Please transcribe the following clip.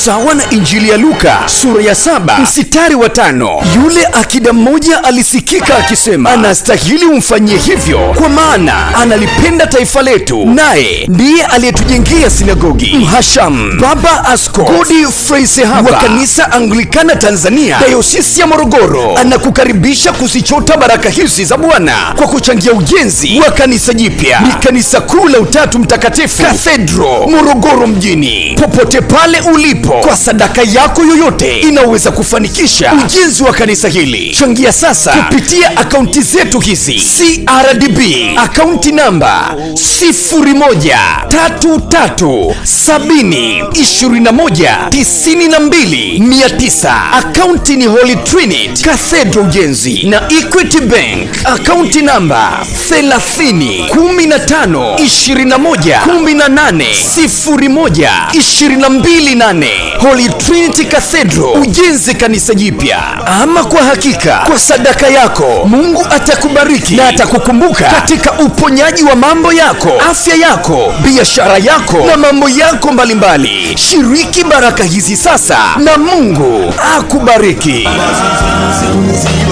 sawa na Injili ya Luka sura ya 7 mstari wa 5. Yule akida mmoja alisikika akisema, anastahili umfanyie hivyo kwa maana analipenda taifa letu, naye ndiye aliyetujengea sinagogi. Mhashamu Baba Askofu Godfrey Sehaba wa kanisa Anglikana Tanzania Dayosisi ya Morogoro anakukaribisha kuzichota baraka hizi za Bwana kwa kuchangia ujenzi wa kanisa jipya. Ni kanisa kuu la Utatu Mtakatifu Cathedral Morogoro mjini. Popote pale ulipo, kwa sadaka yako yoyote inaweza kufanikisha ujenzi wa kanisa hili. Changia sasa kupitia akaunti zetu hizi: CRDB akaunti namba 013370219200. Akaunti ni Holy Trinity Cathedral Ujenzi. Na Equity Bank akaunti namba 301521180128. Holy Trinity Cathedral Ujenzi, kanisa jipya. Ama kwa hakika, kwa sadaka yako Mungu atakubariki na atakukumbuka katika uponyaji wa mambo yako, afya yako, biashara yako na mambo yako mbalimbali. Shiriki baraka hizi sasa na Mungu akubariki.